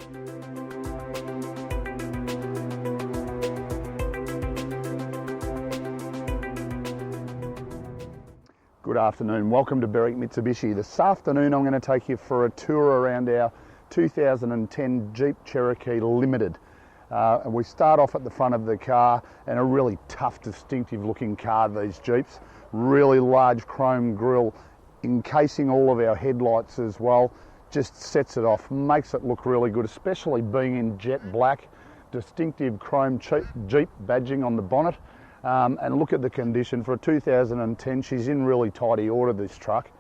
Good afternoon, welcome to Berwick Mitsubishi. This afternoon I'm going to take you for a tour around our 2010 Jeep Cherokee Limited. And we start off at the front of the car, and a really tough, distinctive looking car, these Jeeps. Really large chrome grille, encasing all of our headlights as well. Just sets it off, makes it look really good, especially being in jet black. Distinctive chrome Jeep badging on the bonnet. And look at the condition. For a 2010, she's in really tidy order, this truck.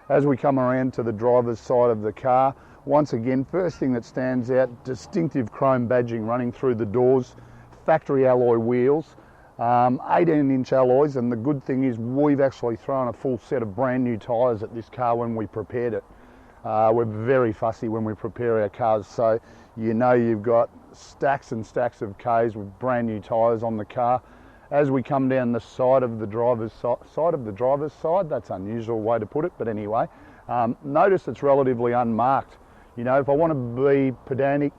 As we come around to the driver's side of the car, once again, first thing that stands out, distinctive chrome badging running through the doors, factory alloy wheels, 18-inch alloys, and the good thing is we've actually thrown a full set of brand new tyres at this car when we prepared it. We're very fussy when we prepare our cars, so you know you've got stacks and stacks of Ks with brand new tyres on the car. As we come down the side of the driver's side, that's an unusual way to put it, but anyway, notice it's relatively unmarked. You know, if I want to be pedantic,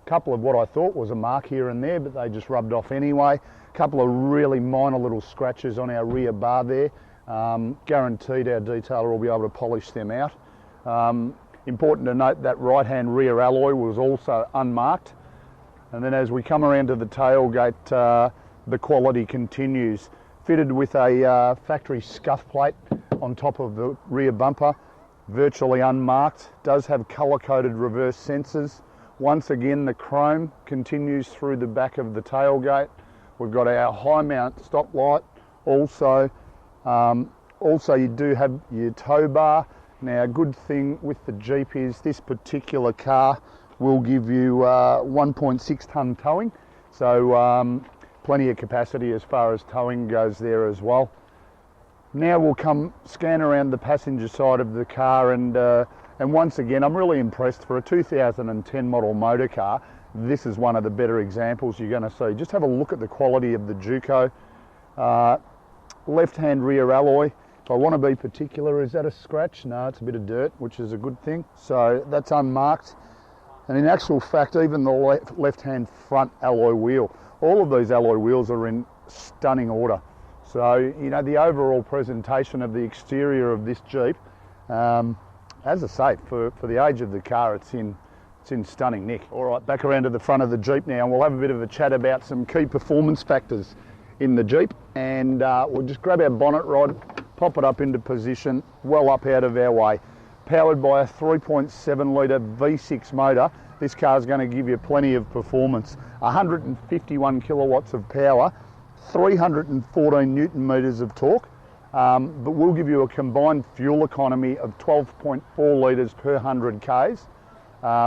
a couple of what I thought was a mark here and there, but they just rubbed off anyway. A couple of really minor little scratches on our rear bar there. Guaranteed our detailer will be able to polish them out. Important to note that right-hand rear alloy was also unmarked. And then as we come around to the tailgate, the quality continues. Fitted with a factory scuff plate on top of the rear bumper, virtually unmarked. Does have colour-coded reverse sensors. Once again, the chrome continues through the back of the tailgate. We've got our high mount stop light. Also you do have your tow bar. Now, a good thing with the Jeep is this particular car will give you 1.6 tonne towing. So plenty of capacity as far as towing goes there as well. Now we'll come scan around the passenger side of the car, and once again I'm really impressed. For a 2010 model motor car, this is one of the better examples you're going to see. Just have a look at the quality of the Juco. Left-hand rear alloy. If I want to be particular, is that a scratch? No, it's a bit of dirt, which is a good thing. So that's unmarked. And in actual fact, even the left-hand front alloy wheel, all of these alloy wheels are in stunning order. So, you know, the overall presentation of the exterior of this Jeep, as I say, for the age of the car, it's in stunning nick. All right, back around to the front of the Jeep now, and we'll have a bit of a chat about some key performance factors in the Jeep. And we'll just grab our bonnet rod, pop it up into position, well up out of our way. Powered by a 3.7 litre V6 motor, this car is going to give you plenty of performance. 151 kilowatts of power, 314 newton meters of torque, but we'll give you a combined fuel economy of 12.4 litres per 100 Ks,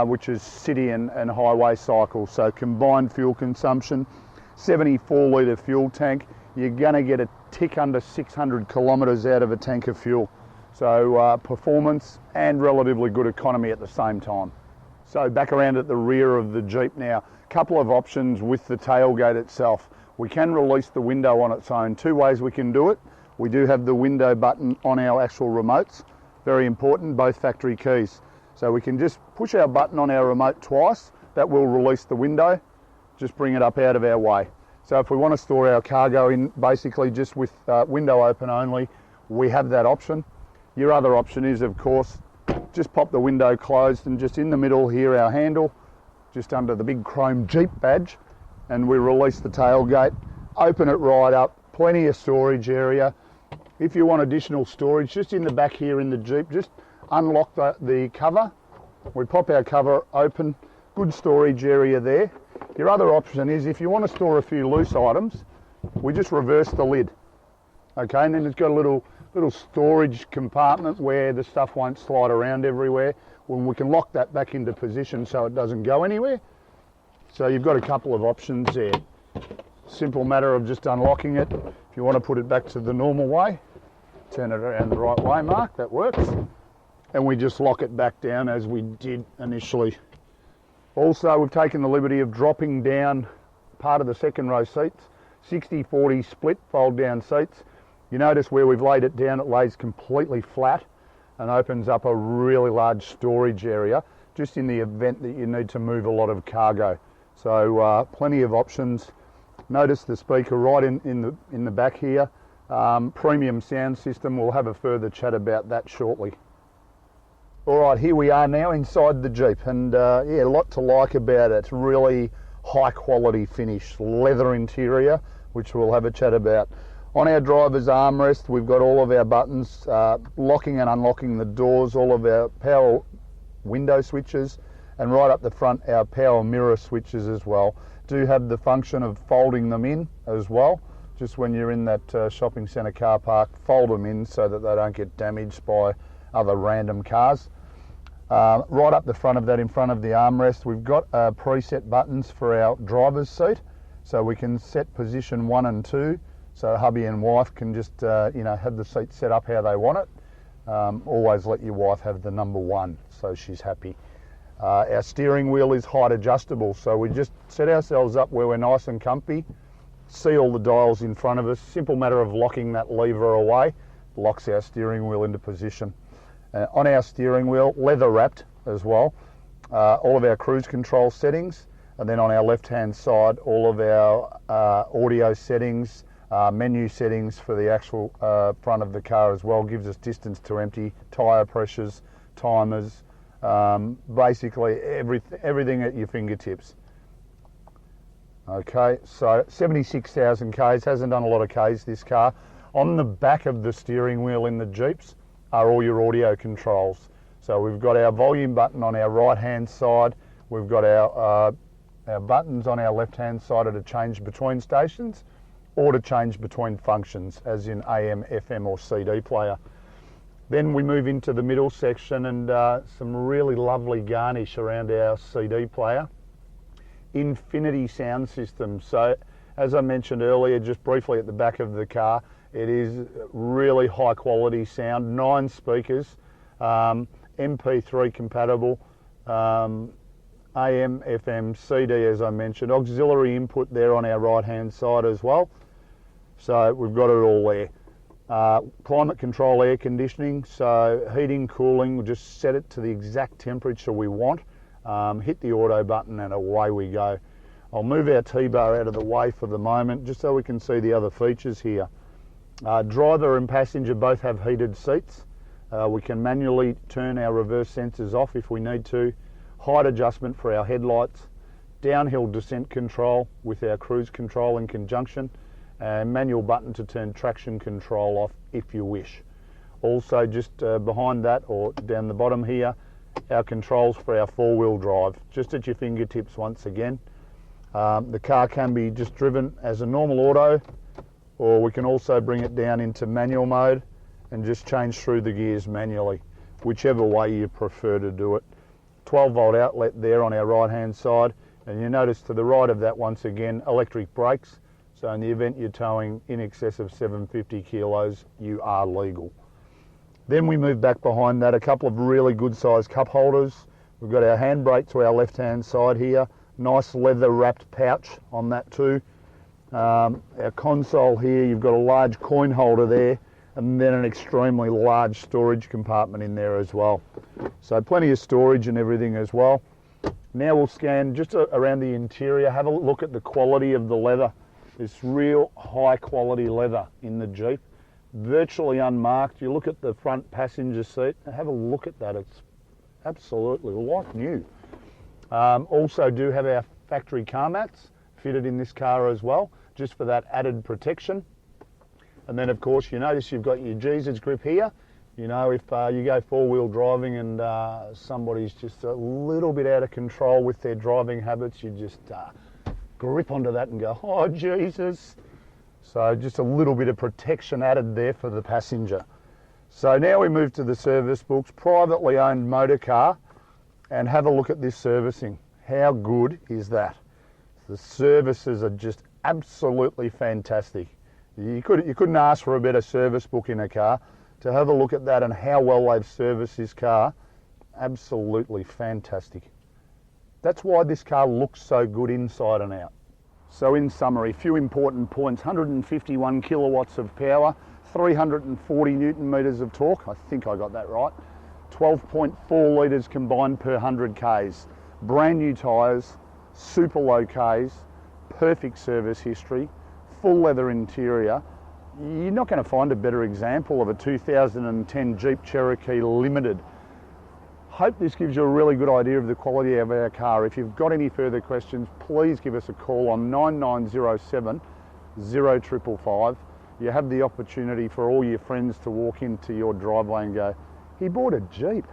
which is city and highway cycles. So combined fuel consumption, 74 litre fuel tank. You're going to get a tick under 600 kilometres out of a tank of fuel. So performance and relatively good economy at the same time. So back around at the rear of the Jeep now, a couple of options with the tailgate itself. We can release the window on its own. Two ways we can do it. We do have the window button on our actual remotes. Very important, both factory keys. So we can just push our button on our remote twice. That will release the window, just bring it up out of our way. So if we want to store our cargo in basically just with window open only, we have that option. Your other option is, of course, just pop the window closed, and just in the middle here, our handle, just under the big chrome Jeep badge, and we release the tailgate, open it right up, plenty of storage area. If you want additional storage, just in the back here in the Jeep, just unlock the cover. We pop our cover open, good storage area there. Your other option is, if you want to store a few loose items, we just reverse the lid. Okay, and then it's got a little storage compartment where the stuff won't slide around everywhere. Well, we can lock that back into position so it doesn't go anywhere. So you've got a couple of options there. Simple matter of just unlocking it. If you want to put it back to the normal way, turn it around the right way, Mark, that works. And we just lock it back down as we did initially. Also, we've taken the liberty of dropping down part of the second row seats, 60-40 split fold down seats. You notice where we've laid it down, it lays completely flat and opens up a really large storage area. just in the event that you need to move a lot of cargo. So plenty of options. Notice the speaker right in the back here. Premium sound system. We'll have a further chat about that shortly. All right, here we are now inside the Jeep, and yeah, a lot to like about it. Really high quality finish, leather interior, which we'll have a chat about. On our driver's armrest, we've got all of our buttons, locking and unlocking the doors, all of our power window switches, and right up the front, our power mirror switches as well. Do have the function of folding them in as well. Just when you're in that shopping centre car park, fold them in so that they don't get damaged by other random cars. Right up the front of that, in front of the armrest, we've got preset buttons for our driver's seat, so we can set position 1 and 2, so hubby and wife can just you know, have the seat set up how they want it. Always let your wife have the number 1, so she's happy. Our steering wheel is height adjustable, so we just set ourselves up where we're nice and comfy. See all the dials in front of us. Simple matter of locking that lever away, locks our steering wheel into position. On our steering wheel, leather wrapped as well, all of our cruise control settings, and then on our left hand side, all of our audio settings, menu settings for the actual front of the car as well. Gives us distance to empty, tyre pressures, timers, basically everything at your fingertips. Okay, so 76,000 Ks, hasn't done a lot of Ks this car. On the back of the steering wheel in the Jeeps are all your audio controls. So we've got our volume button on our right hand side, we've got our buttons on our left hand side to change between stations or to change between functions, as in AM, FM or CD player. Then we move into the middle section and some really lovely garnish around our CD player. Infinity sound system. So as I mentioned earlier, just briefly at the back of the car, it is really high quality sound, 9 speakers, MP3 compatible, AM, FM, CD as I mentioned, auxiliary input there on our right hand side as well. So we've got it all there. Climate control air conditioning, so heating, cooling, we'll just set it to the exact temperature we want. Hit the auto button and away we go. I'll move our T-bar out of the way for the moment just so we can see the other features here. Driver and passenger both have heated seats. We can manually turn our reverse sensors off if we need to. Height adjustment for our headlights. Downhill descent control with our cruise control in conjunction. And manual button to turn traction control off if you wish. Also just behind that or down the bottom here, our controls for our 4-wheel drive, just at your fingertips once again. The car can be just driven as a normal auto, or we can also bring it down into manual mode and just change through the gears manually, whichever way you prefer to do it. 12-volt outlet there on our right hand side, and you notice to the right of that once again electric brakes, so in the event you're towing in excess of 750 kilos you are legal. Then we move back behind that, a couple of really good sized cup holders. We've got our handbrake to our left hand side here, nice leather wrapped pouch on that too. Our console here, you've got a large coin holder there and then an extremely large storage compartment in there as well. So plenty of storage and everything as well. Now we'll scan just around the interior, have a look at the quality of the leather. This real high quality leather in the Jeep. Virtually unmarked. You look at the front passenger seat and have a look at that. It's absolutely like new. Also do have our factory car mats fitted in this car as well, just for that added protection. And then of course you notice you've got your Jesus grip here. You know, if you go 4-wheel driving and somebody's just a little bit out of control with their driving habits, you just grip onto that and go, oh Jesus. So just a little bit of protection added there for the passenger. So now we move to the service books, privately owned motor car, and have a look at this servicing. How good is that? The services are just absolutely fantastic. You couldn't ask for a better service book in a car. To have a look at that and how well they've serviced this car, absolutely fantastic. That's why this car looks so good inside and out. So in summary, a few important points: 151 kilowatts of power, 340 newton meters of torque, I think I got that right, 12.4 litres combined per 100 Ks. Brand new tyres, super low Ks, perfect service history, full leather interior. You're not going to find a better example of a 2010 Jeep Cherokee Limited. Hope this gives you a really good idea of the quality of our car. If you've got any further questions, please give us a call on 9907 0555. You have the opportunity for all your friends to walk into your driveway and go, he bought a Jeep.